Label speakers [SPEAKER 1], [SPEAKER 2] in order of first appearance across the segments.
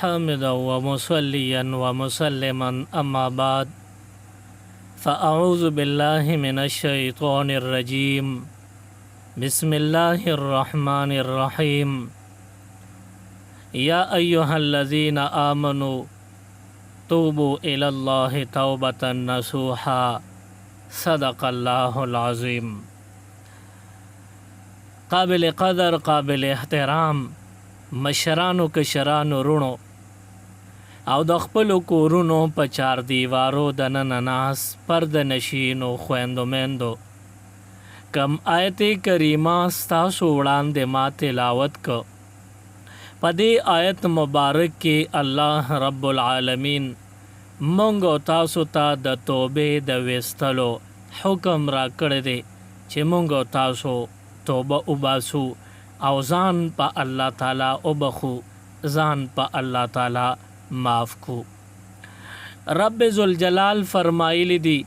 [SPEAKER 1] حامدا ومصليا ومسلما أما بعد فأعوذ بالله من الشيطان الرجيم بسم الله الرحمن الرحيم يا أيها الذين آمنوا توبوا إلى الله توبة نصوحا صدق الله العظيم. قابل قدر قابل احترام مشرانو کشرانو رونو او د خپلو کورونو په چار دیوارو دننه ناست پرده نشینو خویندو میندو کم آیت کریمه ستاسو وړاندې ما تلاوت کو. په دې آیت مبارک کې الله رب العالمین مونږ او تاسو ته د توبې د ویستلو حکم را کړی دی چې مونږ او تاسو توبه وباسو او ځان په الله تعالی وبخو، ځان په الله تعالی معاف کو. رب ذوالجلال فرمایلی دی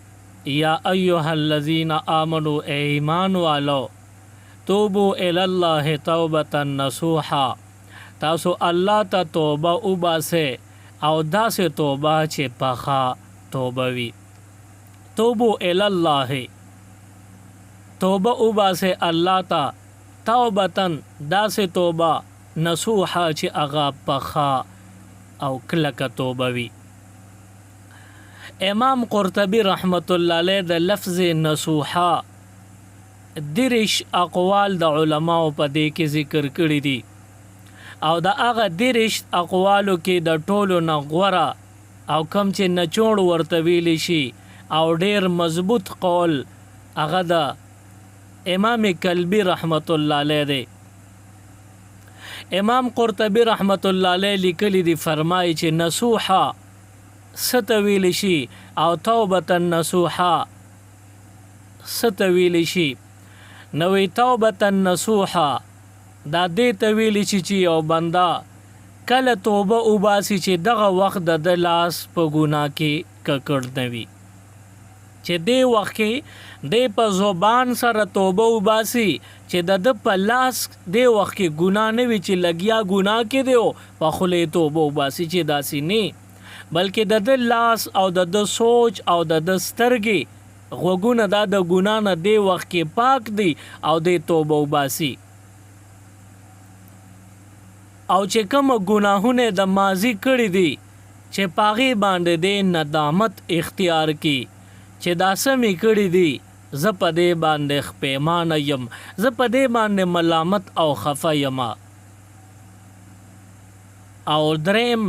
[SPEAKER 1] یا ایها الذین آمنو اے ایمان والو توبو الی الله توبة نصوحا، تاسو الله ته توبه وباسه او داسې توبه چې پخا توبه وي. توبو الی الله، توبه وباسه الله ته، توبتن داسې توبه نصوحا چې اغا پخا او کلک توبه وي. امام قرطبی رحمت الله علیه د لفظ نصوحا درش اقوال د علماو په دې کې ذکر کړی دي او د هغه درش اقوالو کې د ټولو نه غوره او کم چې نچوړ ورته ویلی شي او ډیر مضبوط قول هغه د امام کلبی رحمت الله علیه دی. امام قرطبی رحمت الله علیه لیکلی دی، فرمایي چې نصوحا ستویل شي او توبه نصوحا ستویل شي. نوې توبه نصوحا دا دې تویل شي چې یو بندا کله توبه وباسي چې دغه وخت د لاس په ګناه کې ککړ نه وي، چې دې وخت کې د په زبان سره توبه وباسي چې د په لاس دې وخت کې ګناه نه وي چې لګیا ګناه کې دی په خولې توبه وباسي، چې داسې نه بلکې د لاس او د سوچ او د سترګې غوږونه دا د ګناه نه دې وخت کې پاک دي او دې توبه وباسي. او چې کوم ګناهونه د ماضی کړی دي چې پاغي باندې دې ندامت اختیار کی چې دا سمې کړی دي، زه په دې باندې خپېمانه یم، زه په دې باندې ملامت او خفه یم. او دریم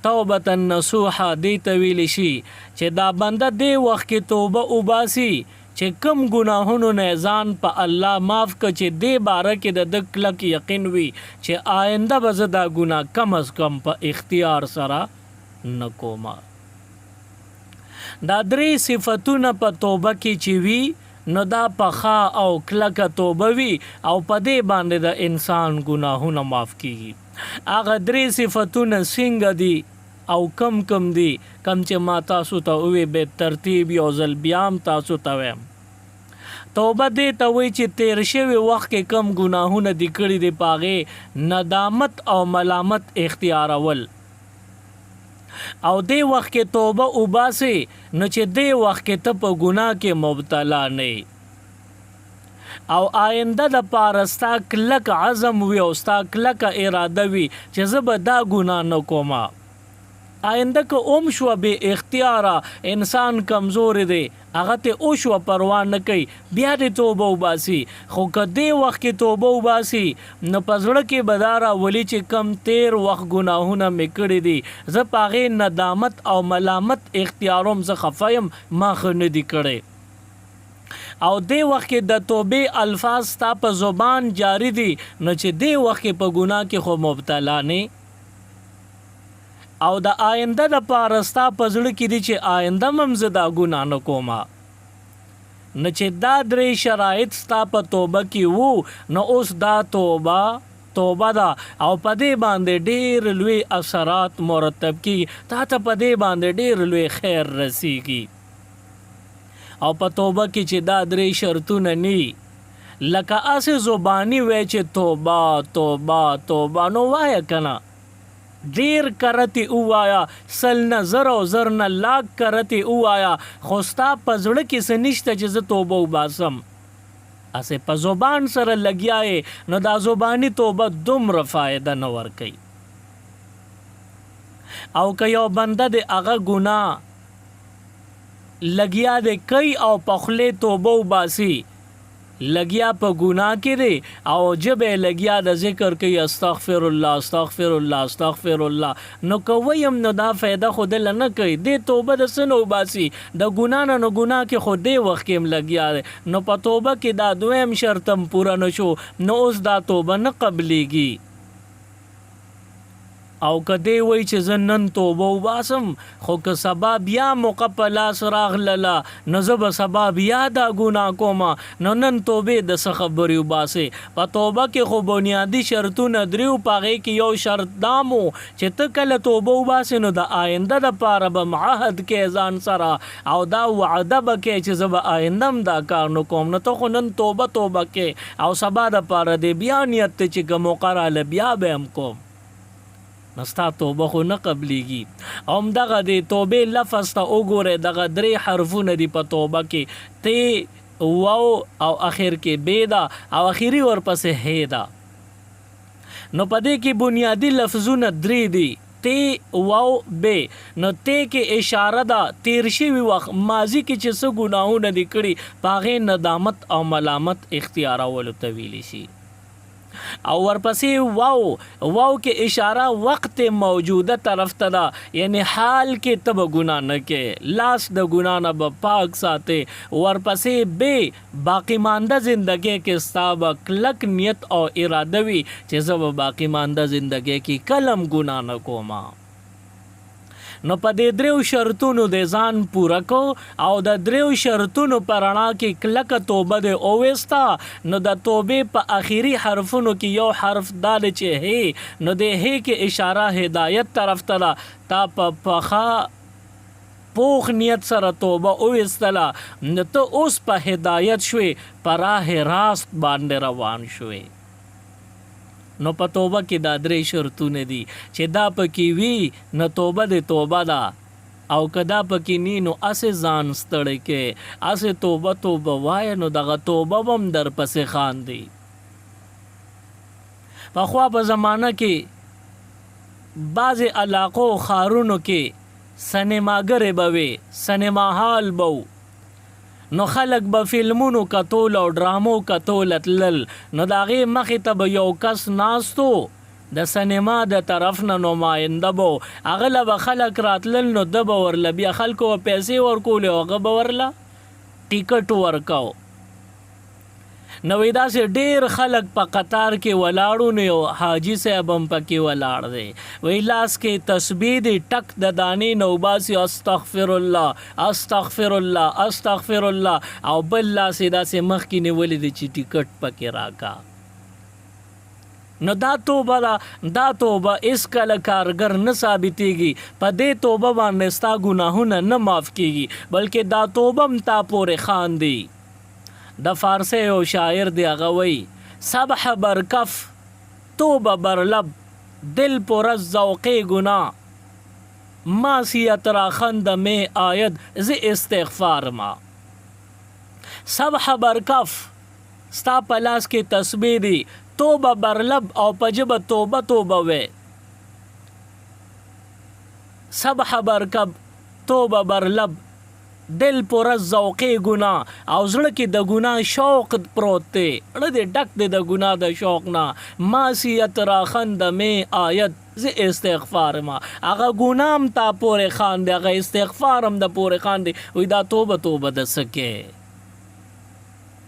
[SPEAKER 1] توبه نصوحا دې ته ویلی شي چې دا بنده دې وخت کې توبه وباسي چې کم ګناهونو نه ځان په الله معاف کړي چې دې باره کې د کلک یقین وي چې آینده به زه دا ګناه کم از کم په اختیار سره نه کومه. دا درې صفتونه په توبه کې چې وي نو دا پخا او کلکه توبه وي او په دې باندې د انسان ګناهونه معاف کیږي. هغه درې صفتونه څنګه دي او کم کم دي، کم چې ما تاسو ته ووی به ترتیب یو ځل بیا هم تاسو ته وایم. توبه دې ته وایي چې تیر شوي وخت کې کم ګناهونه دي کړي دي په هغې ندامت او ملامت اختیارول او دې وخت کې توبه وباسي نو چې دې وخت کې ته په ګناه کې مبتلا نه او آینده د پاره ستا کلک عزم وي او ستا کلک اراده وي چې زه به دا ګناه نه کومه. آینده که اوم شوه بې اختیاره انسان کمزور دی، هغه ته او شوه پروا نه کوي، بیا دې توبه وباسي. خو که دې وخت کې توبه وباسي نو په زړه کې به دا راولي چې کم تیر وخت ګناهونه مې کړي دي، زه په هغې ندامت او ملامت اختیاروم، زه خفه یم ما ښه نه دي کړی. او دې وخت کې د توبې الفاظ ستا په زبان جاری دي نو چې دې وخت کې په ګناه کې خو مبتلا نه او د آینده د پاره ستا په زړه کې دي چې آینده هم زه دا ګناه نه کومه. نو چې دا درې شرایط ستا په توبه کې وو نو اوس دا توبه ده او په دې باندې ډېر لوی اثرات مرتب کیږي، تا ته په دې باندې ډېر لوی خیر رسیږي. او په توبه کې چې دا درې شرطونه نی لکه اسې زبانی وای چې توبه توبه توبه نو وایه کنه ډیر کرتی اوایا سل نه زر او زر نه لاک کرتی اوایا خو ستا په زړه کې څه نشته چې زه توبه وباسم اسې په زبان سره لګیا یې نو دا زباني توبه دومره فایده نه ورکوي او که یو بنده د هغه ګناه لګیا دی کوي او په خولې توبه وباسي لګیا په ګناه کې دی او ژبه لګیا د ذکر کوي استغفر الله استغفر الله استغفر الله نو که ویم نو دا فایده خو دله نه کوي دې توبه د څه نه وباسي د ګناه نه نو ګناه کې خو دې وخت کې هم لګیا دی نو په توبه کې دا دویم شرط هم پوره نه شو نو اوس دا توبه نه قبلیږي او که دی وای چې زه نن توبه وباسم خو که سبا بیا موقع په لاس راغلله نو زه به سبا بیا دا ګناه کوم نو نن توبې د څه خبرې وباسې په توبه کې خو بنیادي شرطونه دریو په هغې کې یو شرط دا مو چې ته کله توبه وباسې نو د آینده دپاره به معهد کې ځان سره او دا وعده به کې چې زه به آینده هم دا کار نه کوم نو ته خو نن توبه کې او سبا دپاره دې بیا نیت ته چې که موقع راله بیا به هم کوم نستا توبه خو نه قبلیږي او همدغه د توبې لفظ ته وګورئ دغه درې حرفونه دي په توبه کې تی واو او اخر کې بې ده او اخري ورپسې هې ده نو په دې کې بنیادي لفظونه درې دي تی واو بې نو تی کې اشاره ده تیر شوي وخت ماضي کې چې څه ګناهونه دي کړي په هغې ندامت او ملامت اختیارولو ته ویلی شي او ورپسې واو کې اشاره وقت موجوده طرف ته ده یعنی حال کې ته به ګناه نه کې لاس د ګناه نه به پاک ساتې ورپسې بې باقی مانده زندګۍ کې ستا به کلک نیت او اراده وي چې زه به باقی مانده زندګۍ کې کلم ګناه نه کومه نو په دې دریو شرطونو د ځان پوره کو او د دریو شرطونو په رڼا کې کلکه توبه د اوویستا نو د توبې په آخري حرفونو کې یو حرف دا دی چې هی نو د هی کې اشاره هدایت طرف ته ده تا په پخا پوخ نیت سره توبه اوویستله نو ته اوس په هدایت شوې په راه راست باندې روان شوې نو په توبه کې دا درې شرطونه دي چې دا پکې وي نو توبه د توبه ده او که دا پکې نی نو اسې ځان ستړی کې اسې توبه وایه نو دغه توبه به هم درپسې خاندي پخوا په زمانه کې بعضې علاقو ښارونو کې سینماګرې به وې سینما هال به نو خلق به فلمونو کتول او ډرامو کتول تلل نو د هغې مخې ته به یو کس ناستو د سینما د طرف نه نماینده به هغه له به خلک راتلل نو ده به ورله بیا خلکو به پیسې ورکولې او هغه به ورله ټیکټ ورکو نو داسې ډیر خلک په قطار کې ولاړو نو یو حاجي صاحب هم پکې ولاړ دی وی لاس کې تسبیح دی ټک د دانې نه وباسي استغفر الله استغفر الله استغفر الله او بل لاس یې داسې مخکې نیولې دی چې ټیکټ پکې راکا نو دا توبه اس کله کارګر نه ثابتېږي په دې توبه باندې ستا ګناهونه نه معاف کېږي بلکې دا توبه هم تا پورې خاندي د فارسی یو شاعر دی هغه وی صبح برکف توبه برلب دل پر از ذوق گناه معصیت را خند میں آید ز استغفار ما صبح برکف ستا پلاس کې تسبیح دی توبه برلب او پجب توبه وی صبح برکب توبه برلب دل پر ذوق گناه او زړه کې د ګناه شوق پروت دی اړه دې ډک دی د ګناه د شوق نه معصیت را خند می آید ز استغفار ما هغه ګناه هم تا پورې خاندي هغه استغفار هم د پورې خاندي وی دا توبه د سکے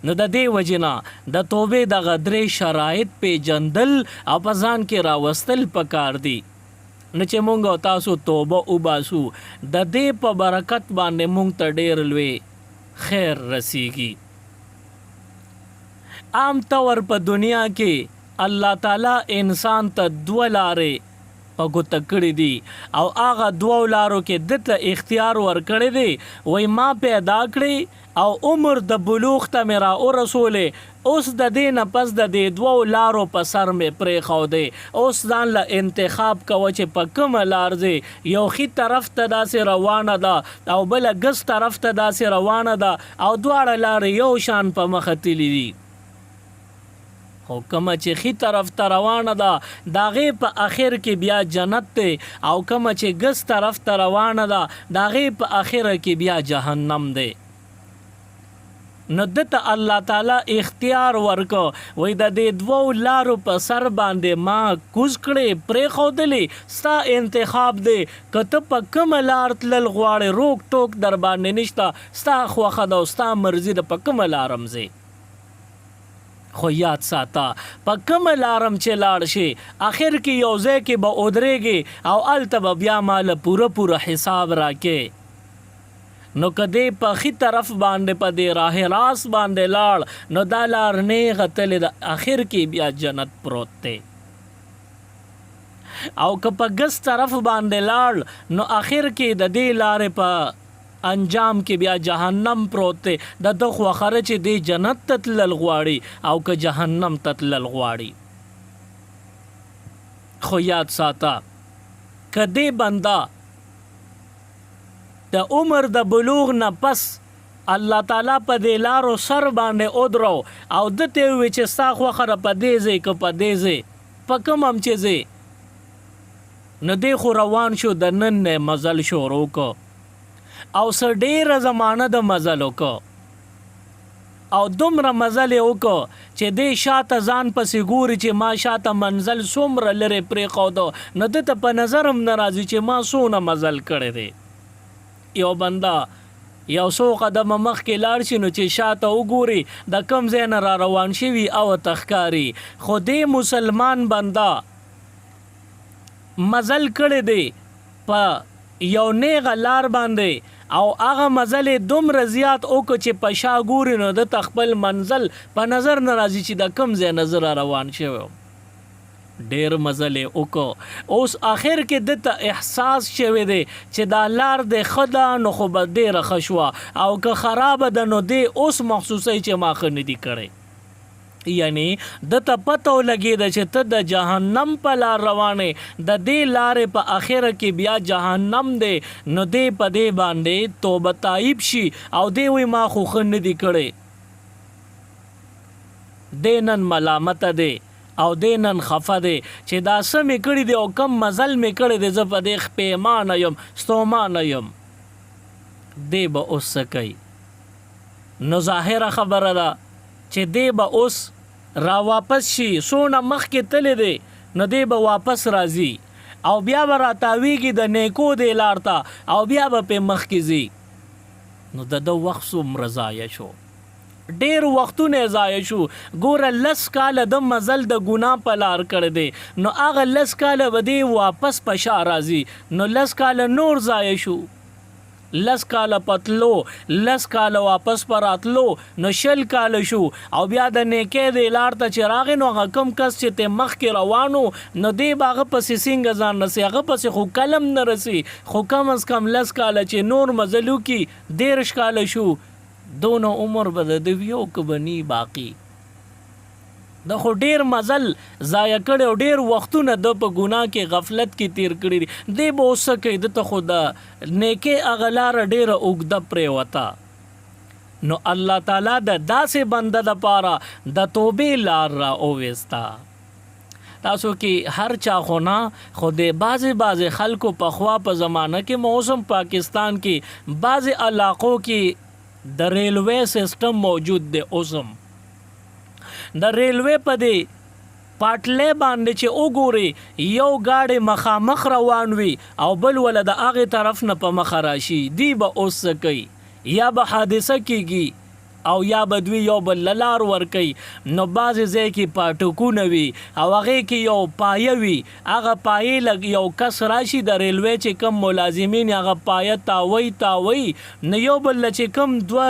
[SPEAKER 1] نو د دې وجنا د توبې دغه درې شرایط پیژندل او په ځان کې راوستل پکار دي نو چې مونږ او تاسو توبه وباسو د دې په برکت باندې مونږ ته ډېر لوی خیر رسیږي عام طور په دنیا کې الله تعالی انسان ته دوه لارې په ګوته کړي دي او هغه دوو لارو کې دته اختیار ورکړی دی وای ما پیدا کړی او عمر د بلوغ ته مې را ورسولې اوس د دې نه پس د دې دوو لارو په سر مې پرېښودی اوس ځان له انتخاب کوه چې په کومه لار ځې یو ښي طرف ته داسې روانه ده او بله ګس طرف ته داسې روانه ده او دواړه لارې یو شان په مخه تللي دي خو کومه چې ښي طرف ته روانه ده د هغې په اخر کې بیا جنت دی او کومه چې ګس طرف ته روانه ده د هغې په اخره کې بیا جهنم دی نو دته الله تعالی اختیار ورکو وای د دې دوو لارو په سر باندې ما کوز کړې پرېښودلې ستا انتخاب دی که ته په کومه لار تلل غواړې روک ټوک در باندې نشته ستا خوښه ده او ستا مرضي ده په کومه لارم ځې خو یاد ساته په کومه لارم چې لاړ شي آخر کې یو ځای کې به ودرېږي او هلته به بیا ماله پوره حساب راکې نو کدی په ښي طرف باندې په دې راه راست باندې لاړ نو دا لار نیغه تلې د آخر کې بیا جنت پروت دی او که په ګس طرف باندې لاړ نو آخر کې د دې لارې په انجام کې بیا جهنم پروت دی د ده خوښه چې دی جنت ته تلل غواړي او که جهنم ته تلل غواړي خو یاد ساته که دې بنده د عمر د بلوغ نه پس الله تعالی په دې لارو سر باندې ودرو او دته وی چې ستا خوښه په دې ځای که په دې ځای په کوم هم چې ځای نو دی خو روان شو د نن نه مزل شروع کو او څه ډېره زمانه د مزل وکړو او دومره مزل یې وکړو چې دی شاته ځان پسې ګوري چې ما شاته منزل څومره لرې پرېښودو نو ده ته په نظر هم نه راځي چې ما څونه مزل کړی دی یو بنده یو څو قدمه مخکې لاړ شي نو چې شاته وګوري د کوم ځای نه را روان شوي او ته ښکاري خو دې مسلمان بنده مزل کړی دی په یو نیغه لار باندې او هغه مزل یې دومره زیات وکړو چې په شا ګوري نو ده ته خپل منزل په نظر نه راځي چې د کوم ځای نه زه را روان شوی ډېر مزل یې وکړو اوس آخر کې دته احساس شوی دی چې دا لار د ښه ده نو خو به ډېره ښه شوه او که خرابه ده نو دی اوس محسوسوي چې ما ښه نه دي کړی یعنی دته پته ولګېده چې ته د جهنم په لار روانې د دې لارې په اخره کې بیا جهنم دی نو دی په دې باندې توبه تایب شي او دی وی ما خو ښه نه دي کړی دی نن ملامته دی او دی نن خفه دی چې دا څه مې کړي دی او کم مزل مې کړی دی زه په دې پښیمانه یم ستومانه یم دی به اوس څه کوي نو ظاهره خبره ده چې دی به اوس را واپس شي څونه مخکې تللی دی نو دی به واپس راځي او بیا به راتاویږي د نیکو دی لار ته او بیا به پې مخکې ځي نو د ده وخت څومره ضایع شو ډېر وختونه ضایع شو ګوره 10 کاله د مزل د ګناه په لار کړی دی نو هغه 10 کاله به دی واپس په شا راځي نو 10 کاله نور ضایع شو 10 کاله پتلو 10 کاله واپس پر راتلو نو 20 کاله شو او بیا د نیکۍ د لار ته چې راغی نو هغه کم کس چې ته مخکې روانو نو دی به هغه پسې څنګه ځان رسي هغه پسې خو کلم نه رسي خو کم از کم 10 کاله چې نور مزل وکړي 13 کاله شو دونه عمر به د ویو که به نی باقي د خو ډېر مزل ضایع کړی او ډېر وختونه د په ګناه کې غفلت کې تیر کړي دي دی به اوس څه کوي دته خو د نیکۍ هغه لاره ډېره اوږده پرېوته نو الله تعالی د داسې بنده دپاره د توبې لار را اوویسته تاسو کې هر چا خو نه خو د بعضې خلکو پخوا په زمانه کې موسم پاکستان کې بعضې علاقو کې د ریلوے سسٹم موجود دی اوسم د ریلوے په دی پاټلې باندې چې وګوري یو گاډي مخامخ روان وي او بل ول د هغه طرف نه په مخ راشي دی به اوس کوي یا به حادثه کیږي او یا بدوی یو بل لار ور کوي نو بعضې ځای کې پاټکونه وي او هغې کې یو پایه وي هغه پایې لږ یو کس راشي د ریلوې چې کم ملازمین هغه پایه تاوی نو یو بل چې کم دوه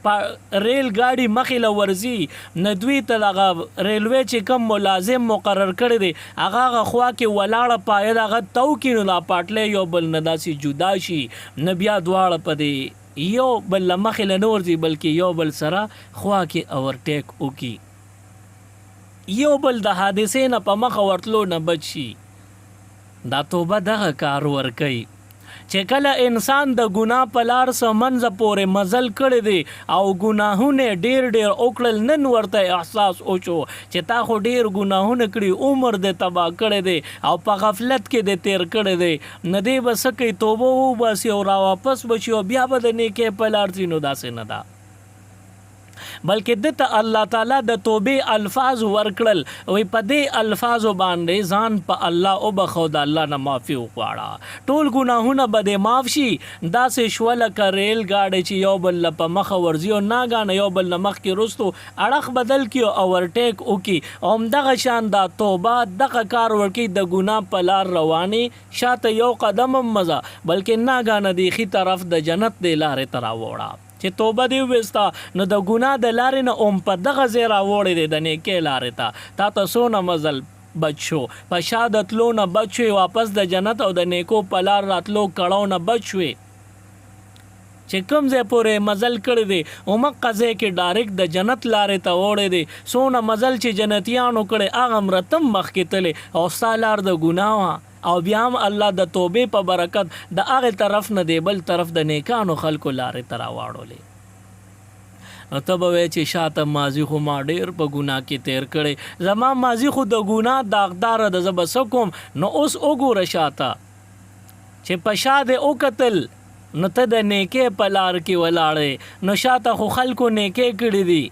[SPEAKER 1] ریل ګاډي مخې له ورځي نه دوی ته دغه ریلوې چې کم ملازم مقرر کړی دی هغه خوا کې ولاړه پایه دغه تو کې نو دا پاټلی یو بل نه داسې جدا شي نه بیا دواړه په دې یو بل له مخې له نه ورځي بلکې یو بل سره خوا کې اوورټیک وکړي یو بل د حادثې نه په مخه ورتلو نه بچ شي دا توبه دغه کار ورکوي چې کله انسان د ګناه په لار سه منځه پورې مزل کړی دی او ګناهونه ډیر وکړل نن ورته احساس وشو چې تا خو ډیر ګناهونه کړي عمر دې تباه کړی دی او په غفلت کې دې تیر کړی دی نه دی به څه کوي توبه وباسي او را واپس بشي او بیا به د نیکۍ په لار ځي نو داسې نه ده بلکې دته الله تعالی د توبې الفاظ ورکړل وی په دې الفاظو باندې ځان په الله او بخو د الله نه معافي وغواړه ټول ګناهونه به دې معاف شي داسې شوله که ریل ګاډی چې یو بل په مخه ورځي او ناګانه یو بل نه مخکې رستو اړخ بدل کړي او اوورټیک وکړي او همدغه شان دا توبه دغه کار ورکړي د ګناه په لار روانې شاته یو قدم هم مزه بلکې ناګانه د ښي طرف د جنت د لارې ته راوړه چې توبه دی وستا نو د ګناه د لارې نه په دغه ځای راوړی دی د نیکۍ لارې ته تا ته څونه مزل بچ شو په شا د تلو نه بچ شوې واپس د جنت او د نیکو په لار راتلو کړو نه بچ شوې چې کوم ځای پورې مزل کړی دی همغه ځای کې ډایرکټ د جنت لارې ته وړی دی څونه مزل چې جنتیانو کړی هغه مرتم مخکې تللی او ستا لار د ګناه وه او بیا هم الله د توبې په برکت د هغې طرف نه دی بل طرف د نیکانو خلکو لارې ته راواړولې نو ته به وایې چې شاته ماضي خو ما ډېر په ګناه کې تیر کړی زما ماضي خو د ګناه داغداره ده زه به څه کوم نو اوس وګوره شاته چې په شا دې وکتل نو ته د نیکۍ په لار کې ولاړې نو شاته خو خلکو نیکۍ کړي دي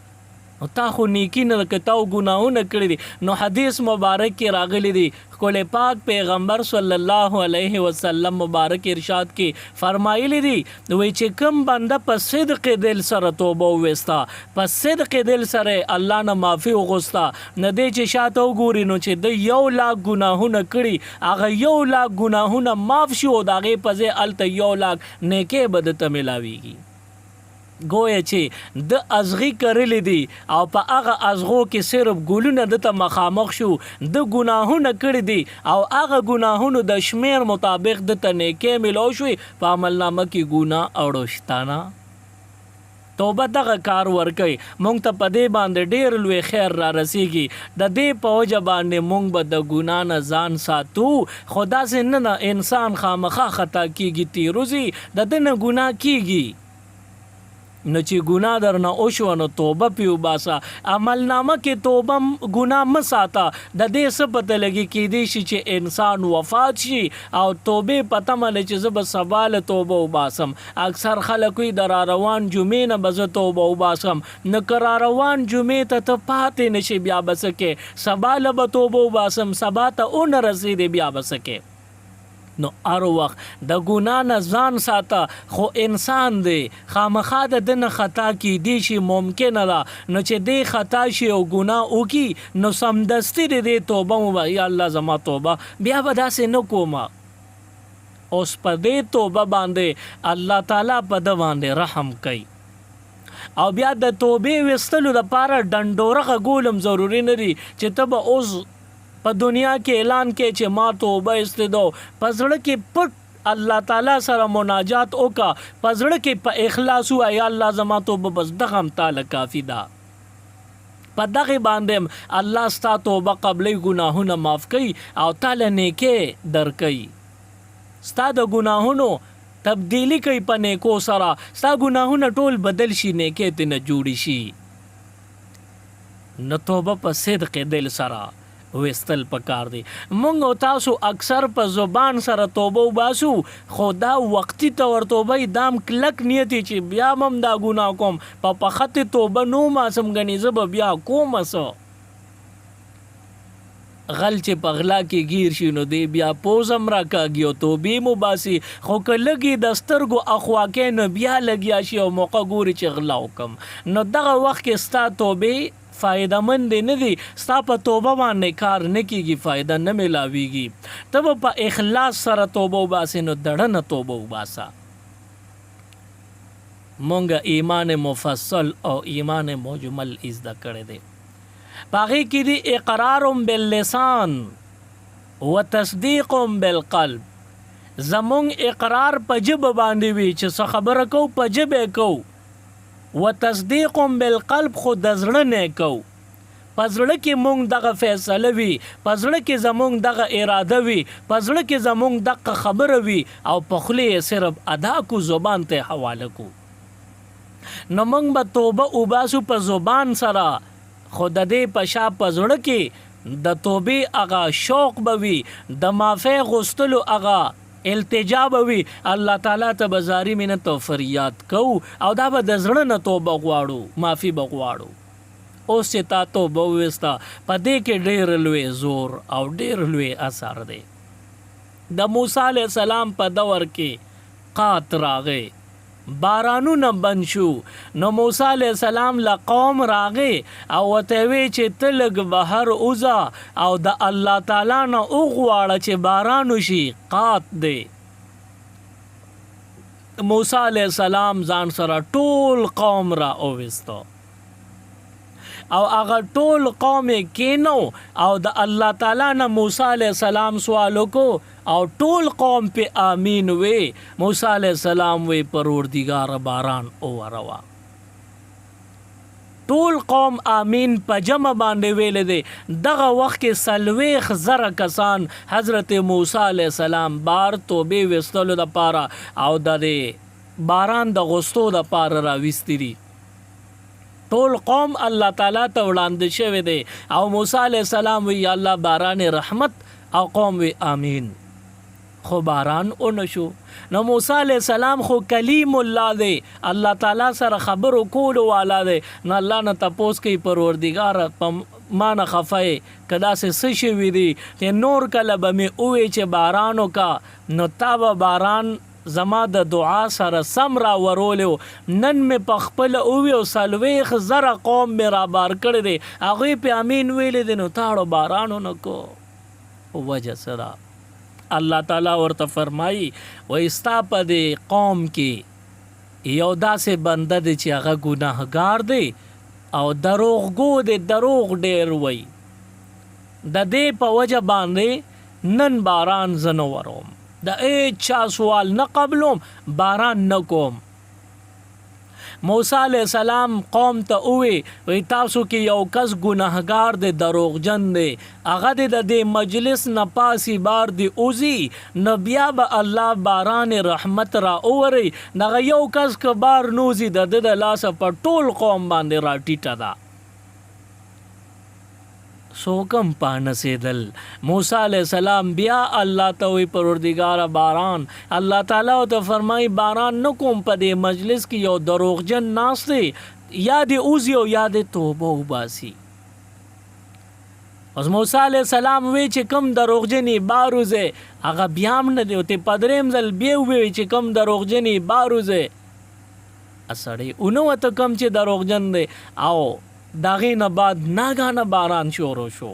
[SPEAKER 1] او تا خو نیکی نه که تا ګناهونه کړي دي نو حدیث مبارک کې راغلی دی ښکلی پاک پیغمبر صلی الله علیه وسلم مبارک ارشاد کې فرمایلی دی وی چې کوم بنده په صدق دل سره توبه وویستا په صدق دل سره الله نه معافي وغوستا نه دی چې شاته وګوري نو چې د 1,00,000 ګناهونه کړي هغه 1,00,000 ګناهونه معاف شي او د هغې په ځای هلته 1,00,000 نیکۍ به درته میلاویږي گویا چې د ازغي کرلی دي او په هغه ازغو کې صرف ګلونه دته مخامخ شو د ګناهونه کړي دي او هغه ګناهونو د شمیر مطابق دته نیکۍ ملو شوي په عملنامه کې ګناه اړو شتانه توبه دغه کار ورکوي مونږ ته په دې باندې ډېر لوی خیر را رسیږي د دې په وجه باندې مونږ به د ګناه نه ځان ساتو خو داسې نه انسان خامخا خطا کیږي تیروزي د ده نه ګناه کیږي نو چې ګناه درنه وشوه نو توبه پې وباسه عملنامه کې توبه ګناه مه ساته د دې څه پته لګي کیدی شي چې انسان وفات شي او توبې په تمه لري چې زه به سبا له توبه وباسم اکثر خلک وایي د راروان جمعې نه به زه توبه وباسم نو که راروان جمعې ته پاتې نه شي بیا به څه کې سبا له به توبه وباسم سبا ته ونه رسېدې بیا به څه کې نو هر وخت د ګناه نه ځان ساته خو انسان دی خامخا د ده نه خطا کیدی شي ممکنه ده نو چې دی خطا شي او ګناه وکړي نو سمدستي د دې توبه مو یا الله زما توبه بیا به داسې نه کومه اوس په دې توبه باندې الله تعالی په ده باندې رحم کوي او بیا د توبې ویستلو دپاره ډنډورغه ګولم ضروري نه دي چې ته به اوس په دنیا کې اعلان کې چې ما توبه استدو په زړه کې پټ الله تعالی سره مناجات وکا په زړه کې په اخلاص وای الله زما توبه بس دغه هم تعالی کافی ده په دغه باندې الله ستا توبه قبلی ګناهونه معاف کوي او تعالی نیکۍ درکوي ستا د ګناهونو تبدیلی کوي په نیکو سره ستا ګناهونه ټول بدل شي نیکۍ ترې نه جوړې شي نو توبه په صدق دل سره وستل پکار دی مونږ او تاسو اکثر په زبان سره توبه وباسو خو دا وقتی تور توبه دام کلک نیتی چې بیا مم دا ګناه کوم په خط توبه نو ما سم غنی زب بیا کوم سو غل چې پغلا کې گیر شي نو دی بیا پوزم را کاږي او توبې مو باسي خو که لګي د سترګو اخوا کې نو بیا لګیا شي او موقع ګوري چې غلا وکم نو دغه وخت کې ستا توبې فائدہ مند نه دي ستا په توبه باندې کار نه کیږي فائدہ نه ملاويږي ته په اخلاص سره توبه وباسې نو دړه نه توبه وباسه مونږ ایمان مفصل او ایمان مجمل زده کړی دی. په هغې کې دی اقرار باللسان و تصدیق بالقلب. زمونږ اقرار په ژبه باندې وي چې څه خبره کوو په ژبه کوو، و تصدیق بالقلب خو د زړه نه کوو. په زړه کې مونږ دغه فیصله وي، په زړه کې زمونږ دغه اراده وي، په زړه کې زمونږ دغه خبره وي او په خولې یې صرف ادا کو، زبان ته حواله کو. نو مونږ به توبه وباسو په زبان سره، خو د دې په شا په زړه کې د توبې هغه شوق به وي، د معافی غوښتلو هغه التجا به وي. الله تعالی ته به زاری منت او فریاد کوو او دا به د زړه نه توبه غواړو، معافي به غواړو. اوس چې تا توبه وویسته، په دې کې ډېر لوی زور او ډېر لوی اثر دی. د موسی علیه السلام په دور کې قات راغی، بارانونه بند شو. نو موسی علیه السلام له قوم راغی او ورته وی چې ته لږ بهر وځه او د الله تعالی نه وغواړه چې باران وشي، قات دی. موسی علیه السلام ځان سره ټول قوم را وویسته او هغه ټول قوم کینو او د الله تعالی نه موسی علیه السلام سوال وکړو او ټول قوم په آمین وی. موسی علیه السلام وی پروردگار باران اوروا. ټول قوم آمین په جمع باندې ویل دي. دغه وخت کې 40,000 کسان حضرت موسی علیه السلام بار توبې وستلو د پاره او د باران د غوستو د پاره را وستري. ټول قوم الله تعالی ته وړاندې شوی دی او موسی علیه السلام وی یا الله باران رحمت او قوم وی آمین. خو باران اونشو. نو موسی علیه السلام خو کلیم الله دی، الله تعالی سره خبرو کولو والا دی. نو الله نه تپوس کوي پروردگار ما نه خفای کدا سه څه شوي دي چې نور کله به مې ووی چې باران وکا، نو تا به باران زما د دعا سره سم را ورولیو. نن مې په خپل اووی او 40,000 قوم مې را بار کړی دی، هغوی په امین ویلی دی. نو تاړو بارانو نه کو وجه سره الله تعالی ورته فرمایي وایي ستا په دې قوم کې یو داسې بنده دی چې هغه ګناهګار دی او دروغګو دی، دروغ ډېر وایي. د دې په وجه باندې نن باران زه نه وروم، د چا سوال نه قبلوم، باران نه کوم. موسی علیه السلام قوم ته وی تاسو کې یو کس ګناهګار دی، دروغجن دی، هغه د دې مجلس نه پاسی بار دی اوزی، نو بیا به الله باران رحمت را اوري. دغه یو کس که بار نوزي د لاسه په ټول قوم باندې را ټیټه ده. سوکم پانسیدل. موسی علیہ السلام بیا الله ته وی پروردگار باران. الله تعالی ته فرمای باران نکوم په دې مجلس کې یو دروغجن ناس دی، یا دې اوزي او یا دې توبه وباسي. اوس موسی علیہ السلام وی چې کم دروغجنی باروزه هغه بیام نه دی، ته پدریم ځل بیا وی چې کم دروغجنی باروزه اسړی اونو ته کم چې دروغجن دی. او داغې نه بعد ناګانه باران شروع شو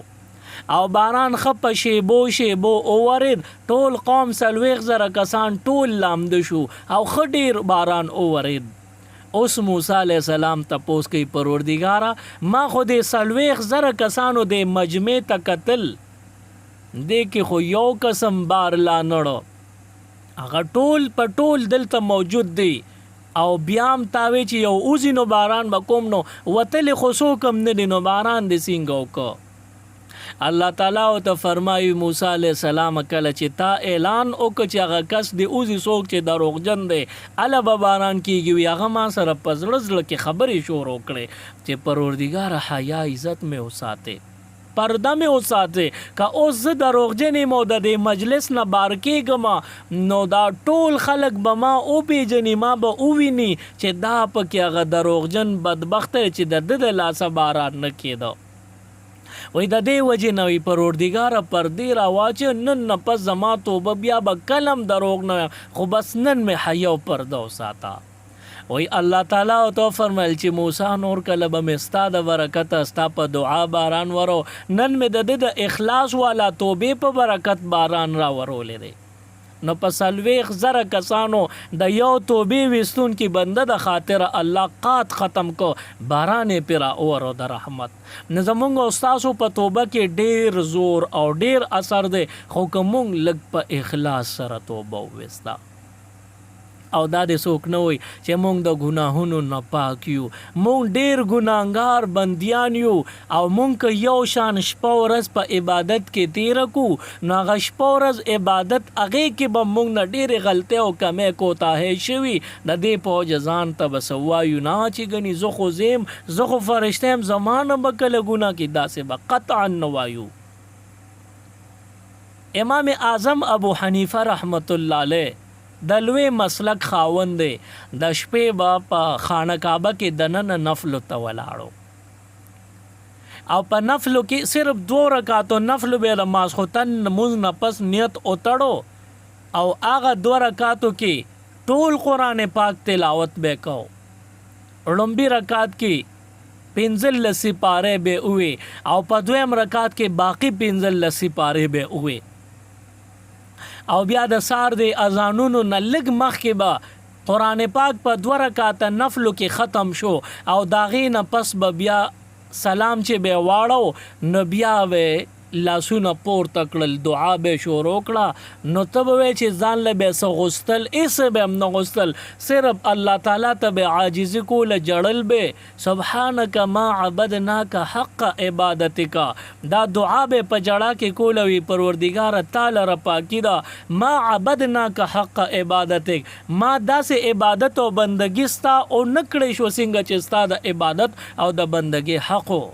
[SPEAKER 1] او باران خپ شیبو شیبو اورید. ټول قوم 40,000 کسان ټول لامده شو او خډیر باران اورید. اوس موسی علیہ السلام تپوس کوي پروردگارا ما خو دې 40,000 کسانو د مجمع ته قتل دې کې خو یو قسم بار لا نړو، هغه ټول په ټول دلته موجود دی او بیام تاوی چې یو اوزی نو باران بکوم نو وتل خصو کم نه نو باران د سینګو کو. الله تعالی او ته فرمایي موسی علیہ السلام کله چې تا اعلان وکړ چې هغه کس دی اوزی څوک چې دروغجن دی الا به باران کیږي، هغه ما سره پزړه زړه کې خبرې شروع کړې چې پروردگار حیا عزت مې وساته، پرده مې وساته. که اوس زه دروغجنې مو د دې مجلس نه بار کېږم نو دا ټول خلک به ما وپېژني، ما به وویني چې دا پکې هغه دروغجن بدبخت چې د ده د لاسه باران نه کېده. وای د دې وجې نه وي پروردګاره پردې راواچې نن نه پس زما توبه بیا به کلم دروغ نه خو بس نن مې حیا او پرده وساته. وی الله تعالی او تو فرمایل چې موسی نور کله به مستا د برکت استا په دعا باران ورو، نن مې د اخلاص والا توبې په برکت باران را ورولې دی. نو په 40,000 کسانو د یو توبې وستون کی بنده د خاطر الله قات ختم کو باران پیرا اور د رحمت. نه زمونږ استادو په توبه کې ډیر زور او ډیر اثر دی، خو کوم لګ په اخلاص سره توبه وستا او دا د څوک نه وي چې مونږ د ګناهونو نه پاک یو. مونږ ډیر ګناهګار بندیان یو او مونږ که یو شان شپه ورځ په عبادت کې تیر کو نو هغه شپه ورځ عبادت هغې کې به مونږ نه ډېرې غلطۍ او کمۍ کوتاهۍ شوي د دې په وجه ځان ته به څه وایو نه چې ګنې زه خو زیم زه خو فرشته یم زما نه به کله ګناه کې داسې به قطعا نه وایو. امام اعظم ابو حنیفه رحمت الله علیه د لوی مسلک خاوند دی. د شپې به په خانه کعبه کې دننه نفلو ته ولاړو او په نفلو کې صرف 2 رکعاتو نفلو به د ماسخوتن لمونځ نه پس نیت وتړو او هغه 2 رکعاتو کې ټول قرآن پاک تلاوت به کو. لومبي رکعات کې 15 سپارې به وې او په دویم رکعات کې باقی 15 سپارې به وې او بیا د سار د اذانونو نه لږ مخکې به قرآن پاک په 2 رکعاته نفلو کې ختم شو او د هغې نه پس به بیا سلام چې به واړو نو بیا به لاسونه پورته کړل دعا به شروع کړه نو ته به وایې چې ځان له به څه غوښتل هېڅ به هم نه غوښتل، صرف الله تعالی ته به عاجزي کوله جړل به سبحانک ما عبدناک حق عبادتک. دا دعا به په جړه کې کوله وي پروردګاره تا لره پاکي ده ما عبدناک حق عبادتک، ما داسې عبادت او بندګي ستا او نه کړی شو څنګه چې ستا د عبادت او د بندګي حقو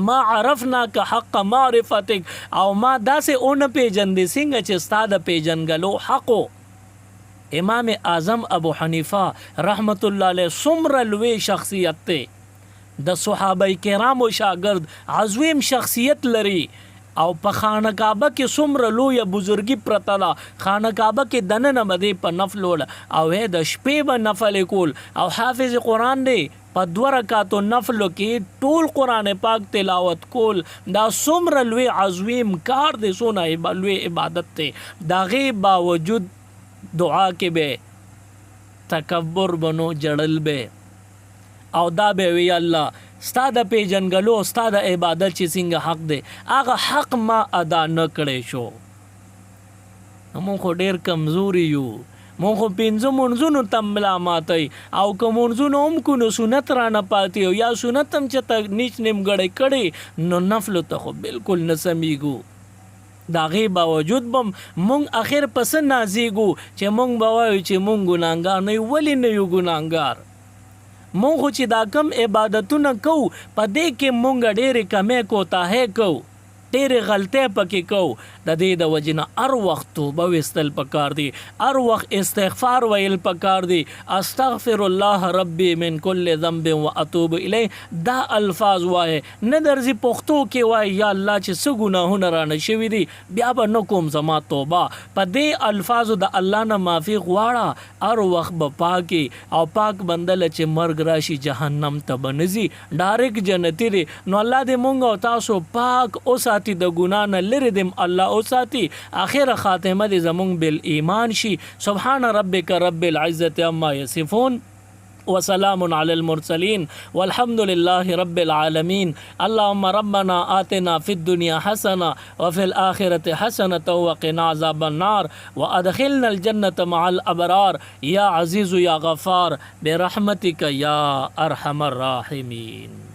[SPEAKER 1] ما عرفنا که حق معرفتک او ما داسې اون پیجندې څنګه چې ستا د پیجنګلو حقو. امام اعظم ابو حنیفه رحمت الله علیه څومره لوی شخصیت دی، د صحابه کرامو شاګرد عظیم شخصیت لري او په خانه کعبه کې څومره لویه بزرګي پرته ده. خانه کعبه کې دننه مدې په نفل وله او د شپې به نفل کول او حافظ قرآن دی په 2 رکعاتو نفلو کې ټول قرآن پاک تلاوت کول. دا څومره لوی عظیم کار دی، څونه لوی عبادت دی. د هغې باوجود دعا کې به تکبر بنو جړل به او دا به وی الله ستا د پیژنګلو ستا د عبادت چې څنګه حق دی هغه حق ما ادا نه کړی شو. مونږ خو ډېر کمزوري یو، مونږ خو 5 منځونو ته ملا ماتئ او که منځونو هم کو نو سنت رانه پاتې او یا سنت هم چې ته نیچ نیمګړی کړی نو نفلو ته خو بالکل نه سمیږو. د هغې باوجود به مونږ اخر پسې نازیږو چې مونږ به وایو چې مونږ ګناهګار نه یو. ولې نه یو ګناهګار؟ مونږ خو چې دا کم عبادتونه کوو په دې کې مونږ ډېرې کمې کوتاهۍ کوو، ډېرې غلطۍ پکې کوو. د دې د وجې نه هر وخت توبه ویستل پکار دي، هر وخت استغفار ویل پکار دي. استغفر الله ربي من كل ذنب واتوب الیه دا الفاظ وایه نه درځي پښتو کې وایي یا الله چې څه ګناهونه رانه شوي دي بیا به نه کوم زما توبه. په دې الفاظو د الله نه معافي غواړه، هر وخت به پاکي او پاک بندله چې مرګ راشي جهنم ته به نه ځي، ډایرکټ جنتي دی. نو الله دې مونږ او تاسو پاک اوساتي، د ګناه نه لرې دې الله اوساتي، آخر خاتمه دې زمونږ بالایمان شي. سبحان ربک رب العزة عما یصفون وسلام على المرسلين والحمد لله رب العالمين. اللهم ربنا آتنا في الدنيا حسنة وفي الآخرة حسنة وقنا عذاب النار وأدخلنا الجنة مع الأبرار يا عزيز يا غفار برحمتك يا أرحم الراحمين.